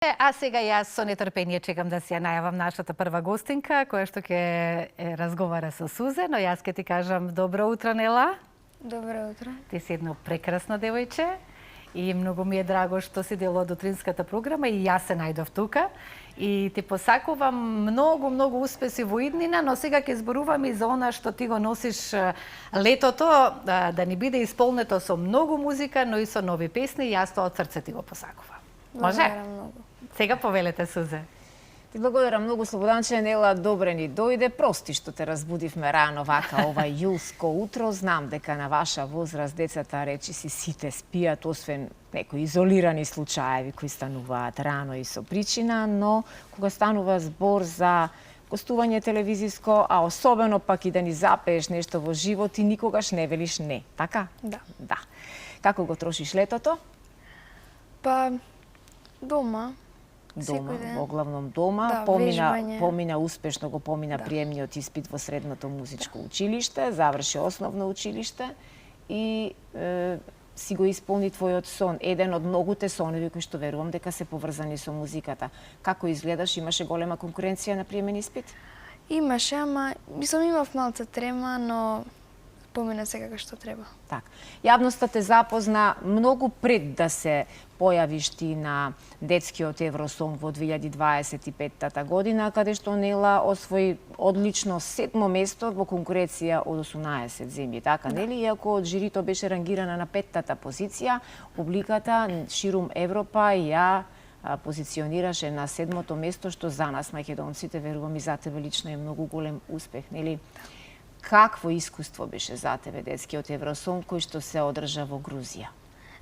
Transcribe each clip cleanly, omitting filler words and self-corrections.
А сега јас со нетрпение чекам да си ја најавам нашата прва гостинка, која што ќе разговара со Сузе, но јас ќе ти кажам добро утро, Нела. Добро утро. Ти си едно прекрасно девојче и многу ми е драго што си дел од утринската програма и јас се најдов тука. И ти посакувам многу успеси во иднина, но сега ќе зборуваме и за она што ти го носиш летото, да ни биде исполнето со многу музика, но и со нови песни, јас тоа од срце ти го посакувам. Може? Благодарам многу. Сега повелете, Сузе. Ти благодарам многу, Слободанче. Нела, добре ни дојде. Прости што те разбудивме рано вака ова јулско утро. Знам дека на ваша возраст децата речиси сите спијат, освен некои изолирани случаеви кои стануваат рано и со причина, но кога станува збор за гостување телевизиско, а особено пак и да ни запееш нешто во живот, ти никогаш не велиш не, така? Да. Да. Како го трошиш летото? Па, дома. Дома, Секој ден. во главном дома, Да, помина вежбање. успешно го помина Да. приемниот испит во средното музичко училиште, заврши основно училиште и си го исполни твојот сон, еден од многуте сонови кои што верувам дека се поврзани со музиката. Како изгледаш? Имаше голема конкуренција на приемен испит? Имаше, ама имав малце трема, но помина се како што треба. Так. Јавноста те запозна многу пред да се појавиш ти на детскиот Евросонг во 2025 година, каде што Нела освои одлично 7-мо место во конкуренција од 18 земји, така нели? Иако од жирито беше рангирана на 5-та позиција, публиката ширум Европа ја позиционираше на 7-мото место, што за нас македонците, верувам и за тебе лично, е многу голем успех, нели? Какво искуство беше за тебе детскиот Евросонг кој што се одржа во Грузија?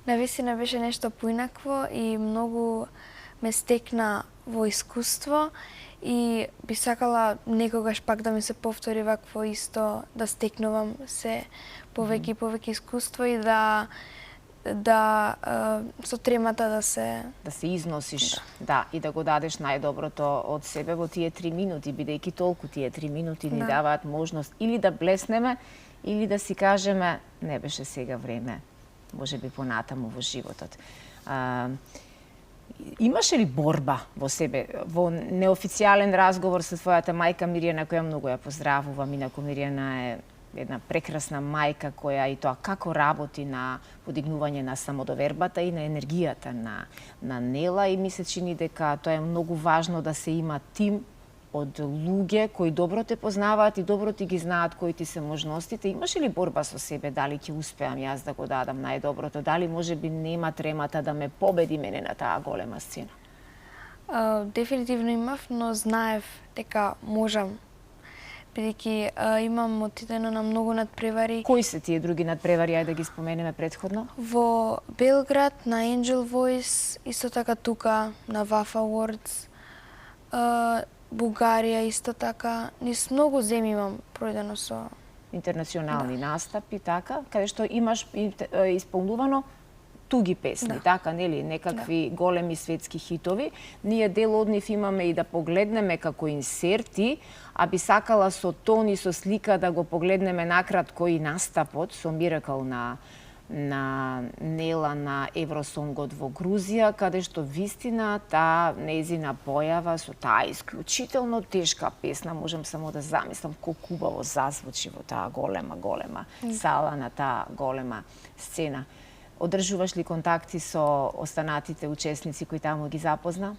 Навистина беше нешто поинакво и многу ме стекна во искуство и би сакала некогаш пак да ми се повтори вакво исто, да стекнувам се повеќе и повеќе искуство и да со тремата да се износиш, да, и да го дадеш најдоброто од себе во тие 3 минути, бидејќи толку тие 3 минути ни даваат можност или да блеснеме, или да си кажеме не беше сега време, можеби понатаму во животот. Имаше ли борба во себе, во неофицијален разговор со твојата мајка Мирјана, која многу ја поздравувам, инаку Мирјана е една прекрасна мајка која и тоа како работи на подигнување на самодовербата и на енергијата на Нела, и ми се чини дека тоа е многу важно да се има тим од луѓе кои добро те познаваат и добро ти ги знаат кои ти се можностите. Имаше ли борба со себе, дали ќе успеам јас да го дадам најдоброто, дали можеби нема тремата да ме победи мене на таа голема сцена? Дефинитивно имав, но знаев дека можам, бидејќи имам отидено на многу надпревари. Кои се тие други надпревари, ајде да ги споменеме претходно? Во Белград, на Angel Voice, исто така тука, на WAF Awards, Бугарија исто така. Низ многу земји имам пројдено со интернационални настапи, така, каде што имаш исполнувано туги песни, така, нели, некакви големи светски хитови. Ние дел од нив имаме и да погледнеме како инсерти, а би сакала со тон и со слика да го погледнеме накратко и настапот со Miracle на Нела на Евросонгот во Грузија, каде што вистина таа нејзина појава со таа исклучително тешка песна, можам само да замислам колку убаво зазвучи во таа голема сала, на таа голема сцена. Одржуваш ли контакти со останатите учесници кои таму ги запозна?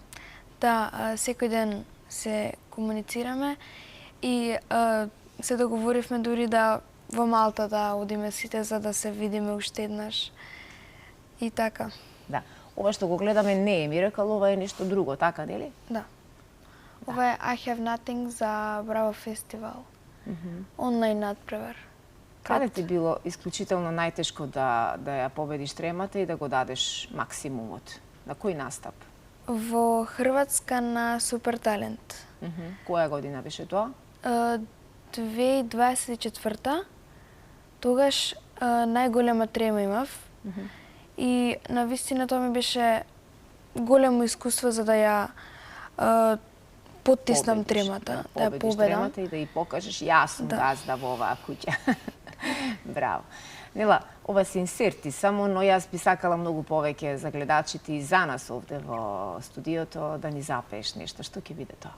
Да, секој ден се комуницираме и се договоривме дури да во Малта да одиме сите за да се видиме уште еднаш. И така. Да. Ова што го гледаме не е Miracle, ова е нешто друго, така нели? Да. Ова е I Have Nothing за Браво фестивал. Онлайн надпревар. Каде ти било исклучително најтешко да ја победиш тремата и да го дадеш максимумот? На кој настап? Во Хрватска на Супер Талент. Која година беше тоа? 2024. Тогаш најголема трема имав и навистина тоа ми беше големо искуство за да ја поттиснам тремата, да ја победам. Тремата и да ја покажеш јас сум газда во оваа куќа. Браво. Нела, ова се инсерти само, но јас би сакала многу повеќе за гледачите и за нас овде во студиото да ни запееш нешто. Што ќе биде тоа?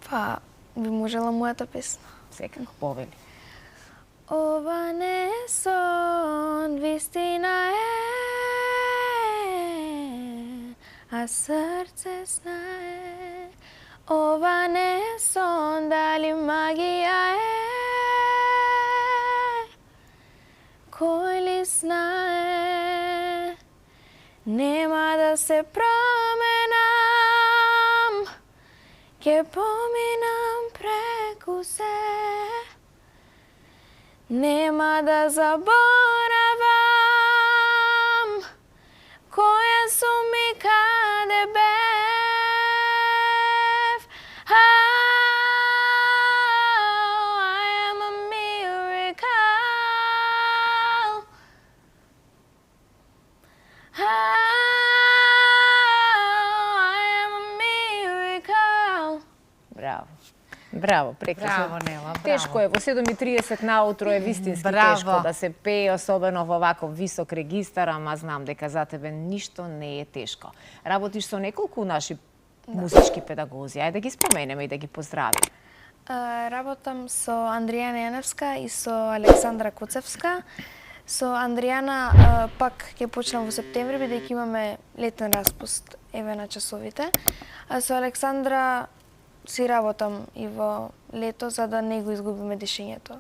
Па, би можела мојата песна. Секако, повели. Ова не е сон, вистина е, а срце знае. Ова не е сон, дали магија е, кој ли знае. Нема да се променам, ќе поминам преку се. Нема да заборавам која сум и каде бев. I am a miracle. I am a miracle. Браво. Браво, прекрасно. Браво, Нела, браво. Тешко е, во 7:30 наутро е вистински Браво. тешко да се пее, особено во ваков висок регистар, ама знам дека за тебе ништо не е тешко. Работиш со неколку наши музички педагози, ајде да ги споменеме и да ги поздравиме. Работам со Андријана Јаневска и со Александра Куцевска. Со Андријана пак ќе почнам во септември, бидејќи имаме летен распуст еве на часовите. А со Александра си работам и во лето за да не го изгубиме дишењето.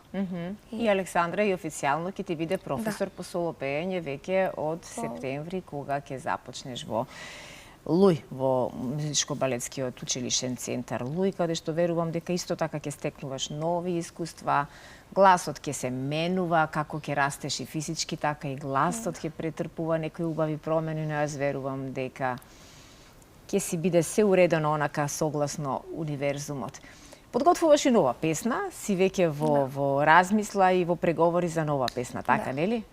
И Александра и официјално ќе ти биде професор по соло пеење веќе од септември, кога ќе започнеш во Луј, во музичко-балетскиот училишен центар Луј, каде што верувам дека исто така ќе стекнуваш нови искуства, гласот ќе се менува, како ќе растеш и физички, така и гласот ќе претрпува некои убави промени, но јас верувам дека ќе си биде се уредено онака согласно универзумот. Подготвуваш и нова песна, си веќе во размисла и во преговори за нова песна, така нели?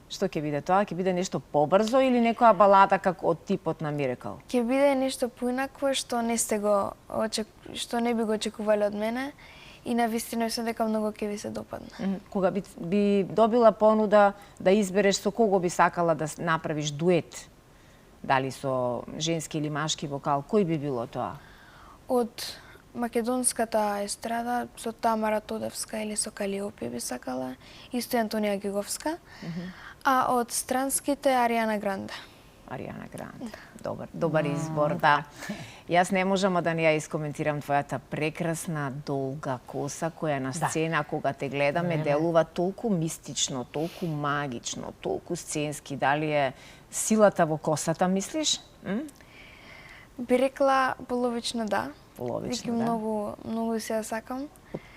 Што ќе биде тоа? Ќе биде нешто побрзо или некоја балада како од типот на Miracle? Ќе биде нешто поинакво што што не би го очекувале од мене и навистина мислам дека многу ќе ви се допадне. Кога би добила понуда да избереш со кого би сакала да направиш дует, дали со женски или машки вокал, кој би било тоа? Од македонската естрада со Тамара Тодевска или со Калиопи би сакала, исто и Антонија Гиговска, а од странските Аријана Гранде. Аријана Гранде. Добар избор, да. Јас не можам да не ја искоментирам твојата прекрасна долга коса која на сцена кога те гледаме делува толку мистично, толку магично, толку сценски. Дали е силата во косата, мислиш? Би рекла половично да. Половично, да. Многу се ја сакам.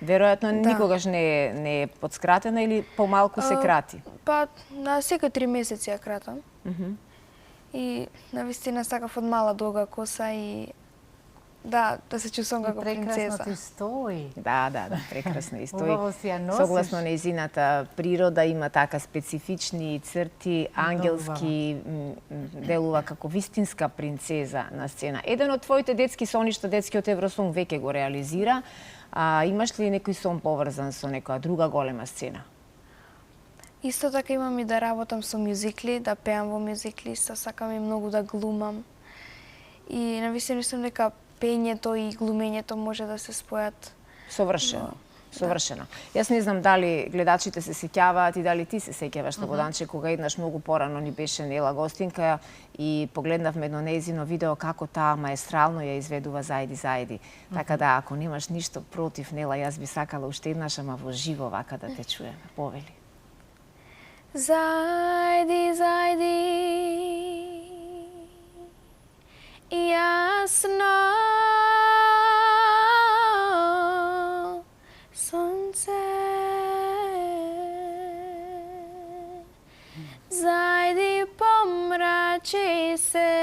Веројатно никогаш не е подскратена или помалку се крати? Па на секој 3 месеци ја кратам. И навистина сакав од мала долга коса и да се чувствам како принцеса. Прекрасно ти стои. Да, прекрасно и стои. Убаво си ја носиш. Согласно нејзината природа има така специфични црти, ангелски, делува како вистинска принцеза на сцена. Еден од твоите детски соништа, детскиот Евросонг веќе го реализира. Имаш ли некој сон поврзан со некоја друга голема сцена? Исто така имам и да работам со мюзикли, да пеам во мюзикли, сакам и многу да глумам. И навистина мислам дека пењето и глумењето може да се спојат. Совршено. Јас не знам дали гледачите се сеќаваат и дали ти се сеќаваш на Воданче, кога еднаш многу порано ни беше Нела гостинка и погледнавме едно нејзино видео како таа маестрално ја изведува заеди. Така да, ако немаш ништо против, Нела, јас би сакала уште еднаш, ама во живо вака да те чуеме. Повели. Зајди, јасно сонце, зајди помрачи се,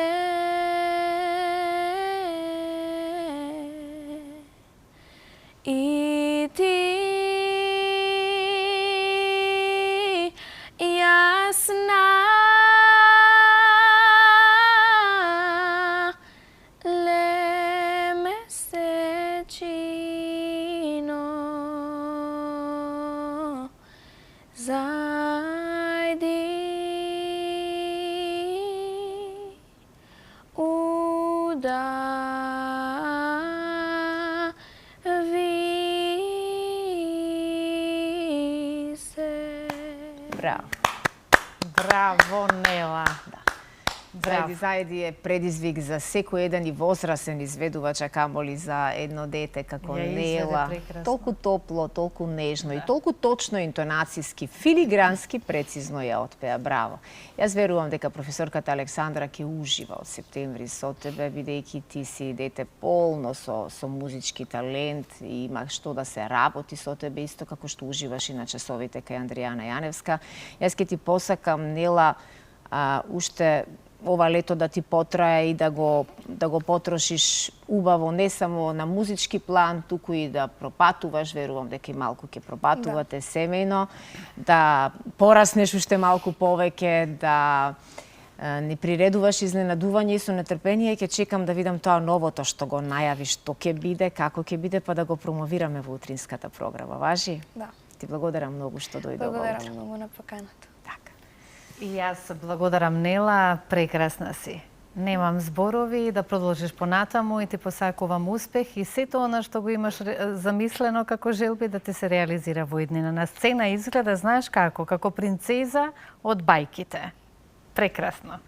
и ти јасна ле месечино за да ви се. Браво. Браво, Нела. Заеди заеди е предизвик за секој еден и возрасен изведувач, а камоли за едно дете како Ја изведе Нела. прекрасно. Толку топло, толку нежно и толку точно интонацијски, филигрански, прецизно ја отпеа. Браво. Јас верувам дека професорката Александра ќе ужива од септември со тебе, бидејќи ти си дете полно со музички талент и има што да се работи со тебе, исто како што уживаш и на часовите кај Андријана Јаневска. Јас ќе ти посакам, Нела, уште ова лето да ти потрае и да го потрошиш убаво не само на музички план, туку и да пропатуваш, верувам дека и малку ќе пропатувате семејно, да пораснеш уште малку повеќе, да ни приредуваш изненадување и со нетрпение ќе чекам да видам тоа новото што го најавиш, што ќе биде, како ќе биде, па да го промовираме во утринската програма. Важи? Да. Ти благодарам многу што дојде ова Благодарам утро. многу на поканата. Така. И јас благодарам, Нела, прекрасна си. Немам зборови, да продолжиш понатаму и ти посакувам успех и сето она што го имаш замислено како желби да ти се реализира во иднина. На сцена изгледа, знаеш како принцеза од бајките. Прекрасно.